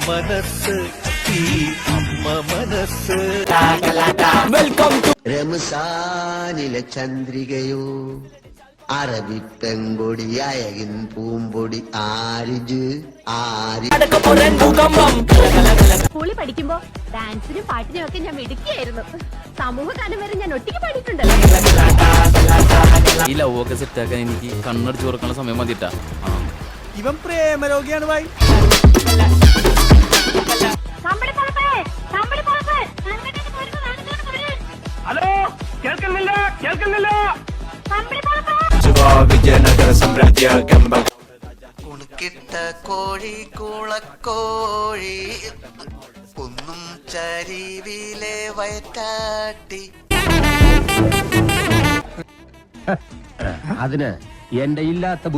മനസ്സ് ഈ അമ്മ മനസ്സ്. വെൽക്കം ടു റംസാനിലെ ചന്ദ്രികയോ അറബി പെങ്കൊടി അയകിൻ പൂമ്പൊടി ആരിജ് ആരി. സ്കൂളിൽ പഠിക്കുമ്പോ ഡാൻസിനും പാട്ടിനും ഒക്കെ ഞാൻ മിടുക്കിയായിരുന്നു. സമൂഹ ഗാനം വരെ ഞാൻ ഒറ്റയ്ക്ക് പാടിയിട്ടുണ്ടല്ലോ. ഈ ലവ് ഒക്കെ സെറ്റാക്കാൻ എനിക്ക് കണ്ണടിച്ചു കൊടുക്കാനുള്ള സമയം മതിട്ടാ. ഇവൻ പ്രേമരോഗിയാണ് ഭായി. ഹലോ, കേൾക്കുന്നില്ല കേൾക്കുന്നില്ല. വിജയനഗര സാമ്രാജ്യ കമ്പം കുണുക്കിട്ട കോഴി കൂളക്കോഴി കുന്നും ചരിവിലെ വയറ്റാട്ടി. അതിന് എന്റെ ഇല്ലാത്ത